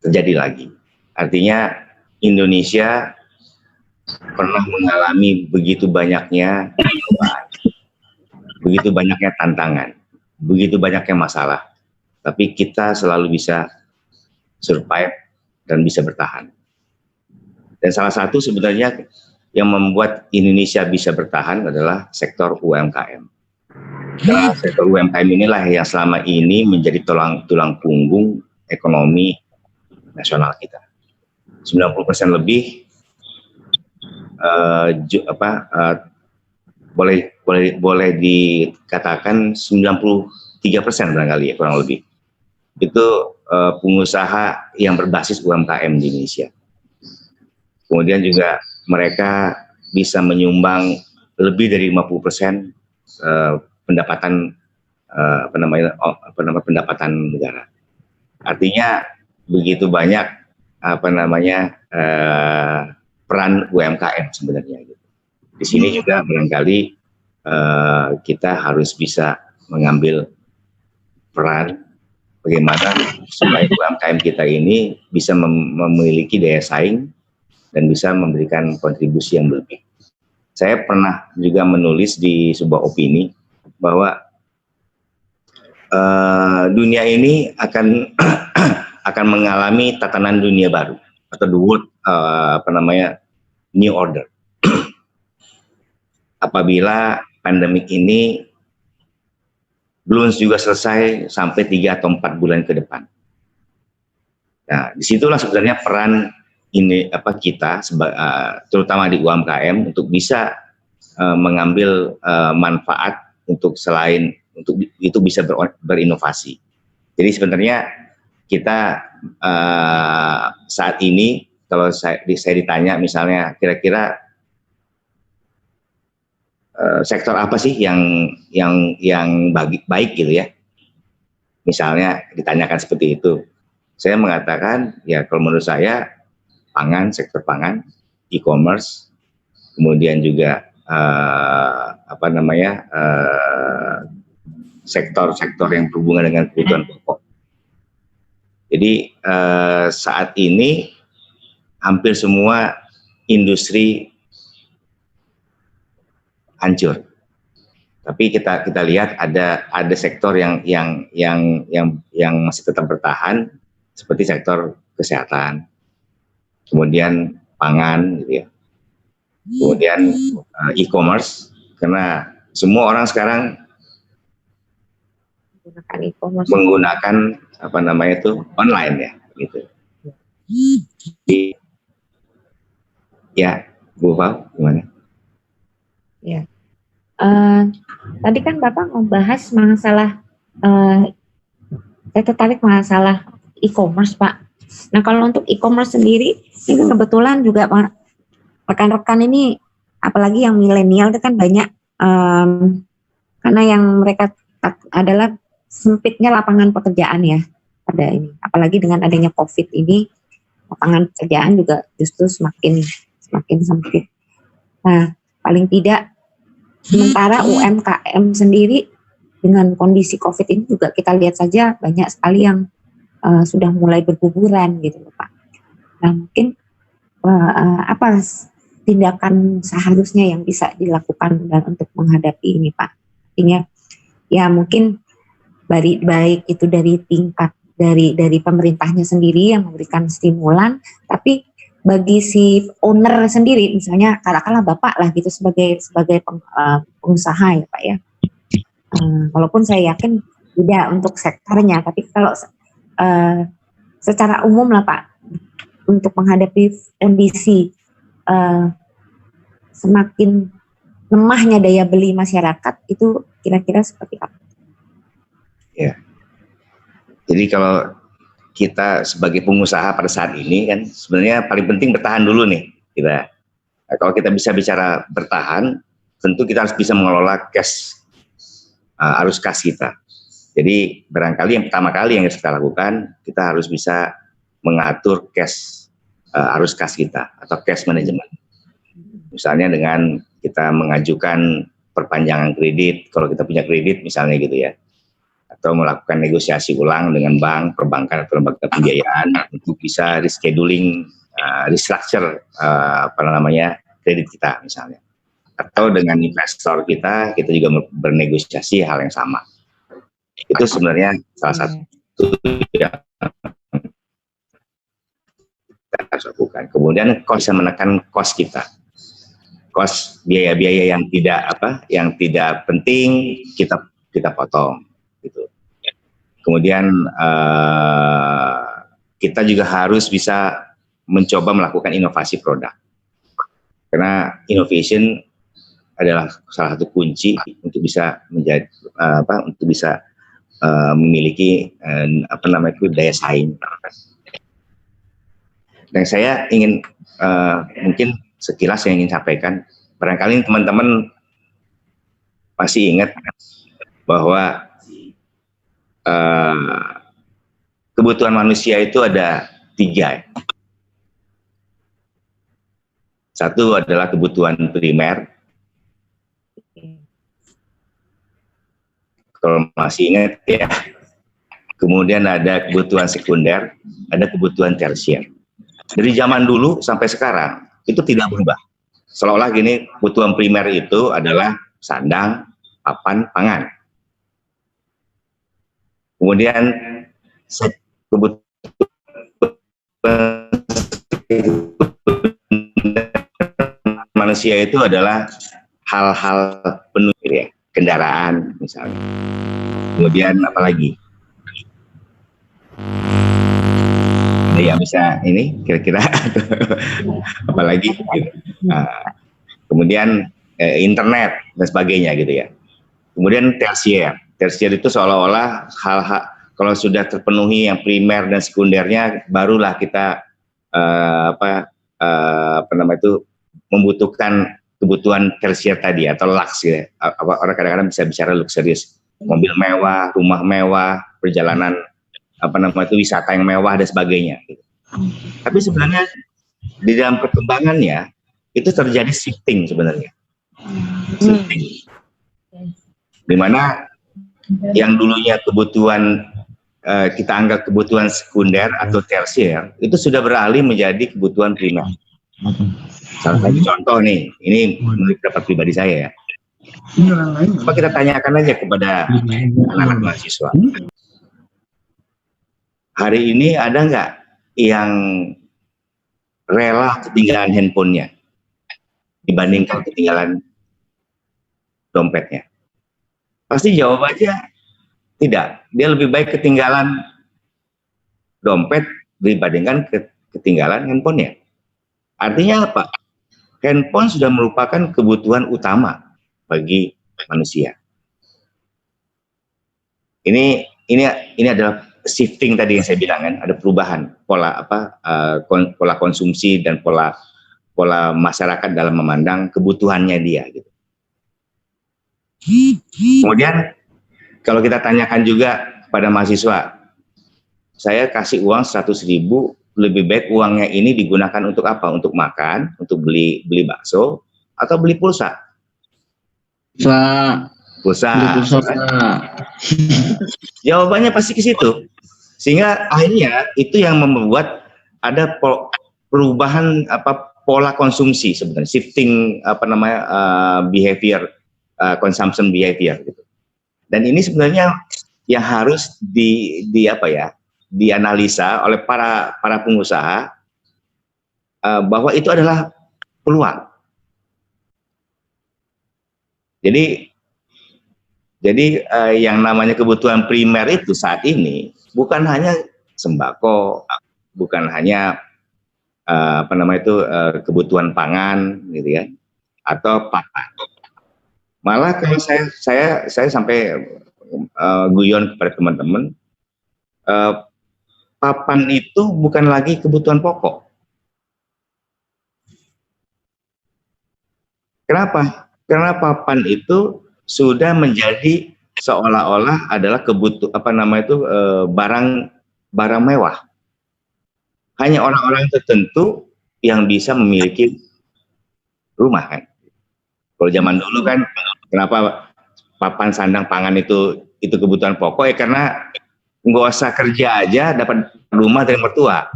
terjadi lagi. Artinya Indonesia pernah mengalami begitu banyaknya cobaan, begitu banyaknya tantangan, begitu banyaknya masalah, tapi kita selalu bisa survive dan bisa bertahan. Dan salah satu sebenarnya yang membuat Indonesia bisa bertahan adalah sektor UMKM. Karena sektor UMKM inilah yang selama ini menjadi tulang punggung ekonomi nasional kita. 90% lebih boleh dikatakan 93% barangkali ya, kurang lebih. Itu pengusaha yang berbasis UMKM di Indonesia. Kemudian juga mereka bisa menyumbang lebih dari 50% pendapatan pendapatan negara. Artinya begitu banyak peran UMKM sebenarnya. Di sini juga barangkali kita harus bisa mengambil peran bagaimana supaya UMKM kita ini bisa memiliki daya saing dan bisa memberikan kontribusi yang lebih. Saya pernah juga menulis di sebuah opini bahwa dunia ini akan mengalami tatanan dunia baru atau the world new order apabila pandemik ini belum juga selesai sampai 3 atau 4 bulan ke depan. Nah, disitulah sebenarnya peran ini kita terutama di UMKM untuk bisa mengambil manfaat untuk itu bisa berinovasi. Jadi sebenarnya kita saat ini kalau saya ditanya misalnya kira-kira sektor apa sih yang baik gitu ya, misalnya ditanyakan seperti itu, saya mengatakan ya kalau menurut saya pangan, sektor pangan, e-commerce, kemudian juga sektor-sektor yang berhubungan dengan kebutuhan pokok. Jadi saat ini hampir semua industri hancur. Tapi kita lihat ada sektor yang masih tetap bertahan seperti sektor kesehatan, kemudian pangan, gitu ya. Kemudian e-commerce, karena semua orang sekarang menggunakan online ya, gitu. Jadi, ya, Bu Val, gimana? Ya, tadi kan Bapak membahas masalah, saya tertarik masalah e-commerce, Pak. Nah, kalau untuk e-commerce sendiri, ini kebetulan juga rekan-rekan ini, apalagi yang milenial itu kan banyak, karena yang mereka adalah sempitnya lapangan pekerjaan ya pada ini, apalagi dengan adanya COVID ini, lapangan pekerjaan juga justru semakin sempit. Nah, paling tidak sementara UMKM sendiri dengan kondisi COVID ini juga kita lihat saja banyak sekali yang sudah mulai berguguran gitu Pak. Nah, mungkin apa tindakan seharusnya yang bisa dilakukan dan untuk menghadapi ini Pak? Artinya ya mungkin baik itu dari tingkat dari pemerintahnya sendiri yang memberikan stimulan, tapi bagi si owner sendiri, misalnya katakanlah Bapak lah gitu sebagai pengusaha ya Pak ya. Walaupun saya yakin tidak untuk sektornya, tapi kalau secara umum lah Pak, untuk menghadapi kondisi semakin lemahnya daya beli masyarakat itu kira-kira seperti apa? Ya, jadi kalau kita sebagai pengusaha pada saat ini kan sebenarnya paling penting bertahan dulu nih kita. Nah, kalau kita bisa bicara bertahan, tentu kita harus bisa mengelola arus kas kita. Jadi barangkali yang pertama kali yang kita lakukan, kita harus bisa mengatur arus kas kita atau cash management. Misalnya dengan kita mengajukan perpanjangan kredit, kalau kita punya kredit misalnya gitu ya. atau melakukan negosiasi ulang dengan bank, perbankan atau lembaga pembiayaan untuk bisa rescheduling, restructure kredit kita misalnya. Atau dengan investor kita juga bernegosiasi hal yang sama. Itu sebenarnya salah satu yang kita harus lakukan. Kemudian bisa menekan cost kita. Cost biaya-biaya yang tidak penting kita potong gitu. Kemudian kita juga harus bisa mencoba melakukan inovasi produk. Karena innovation adalah salah satu kunci untuk bisa memiliki daya saing. Dan saya ingin mungkin sekilas yang ingin sampaikan, barangkali teman-teman masih ingat bahwa kebutuhan manusia itu ada 3. Satu adalah kebutuhan primer. Kalau masih ingat ya. Kemudian ada kebutuhan sekunder, ada kebutuhan tersier. Dari zaman dulu sampai sekarang itu tidak berubah. Seolah-olah gini, kebutuhan primer itu adalah sandang, papan, pangan. Kemudian kebutuhan manusia itu adalah hal-hal penuh ya, kendaraan misalnya. Kemudian apalagi? Ada yang bisa ini kira-kira apalagi gitu. Kemudian internet dan sebagainya gitu ya. Kemudian tersier itu seolah-olah hal-hal kalau sudah terpenuhi yang primer dan sekundernya, barulah kita membutuhkan kebutuhan tersier tadi atau lux ya. Orang kadang-kadang bisa bicara luxurious, mobil mewah, rumah mewah, perjalanan wisata yang mewah dan sebagainya. Gitu. Tapi sebenarnya di dalam perkembangannya itu terjadi shifting sebenarnya, shifting, dimana yang dulunya kebutuhan kita anggap kebutuhan sekunder atau tersier itu sudah beralih menjadi kebutuhan primer. Salah satu contoh nih, ini menurut pendapat pribadi saya ya. Coba kita tanyakan aja kepada anak-anak mahasiswa. Hari ini ada nggak yang rela ketinggalan handphonenya dibandingkan ketinggalan dompetnya? Pasti jawabannya tidak. Dia lebih baik ketinggalan dompet dibandingkan ketinggalan handphonenya. Artinya apa? Handphone sudah merupakan kebutuhan utama bagi manusia. Ini adalah shifting tadi yang saya bilang kan, ada perubahan pola pola konsumsi dan pola masyarakat dalam memandang kebutuhannya dia gitu. Kemudian kalau kita tanyakan juga pada mahasiswa, saya kasih uang 100.000, lebih baik uangnya ini digunakan untuk apa? Untuk makan, untuk beli bakso, atau beli pulsa? Pulsa. Jawabannya pasti ke situ. Sehingga akhirnya itu yang membuat ada perubahan pola konsumsi sebenarnya, shifting behavior, consumption behavior gitu. Dan ini sebenarnya yang harus dianalisa oleh para pengusaha bahwa itu adalah peluang. Jadi yang namanya kebutuhan primer itu saat ini bukan hanya sembako, bukan hanya kebutuhan pangan gitu ya, atau pakan. Malah kalau saya sampai guyon kepada teman-teman, papan itu bukan lagi kebutuhan pokok. Kenapa? Karena papan itu sudah menjadi seolah-olah adalah barang mewah. Hanya orang-orang tertentu yang bisa memiliki rumah kan. Kalau zaman dulu kan, kenapa papan sandang pangan itu itu kebutuhan pokok ya, karena nggak usah kerja aja dapat rumah dari mertua.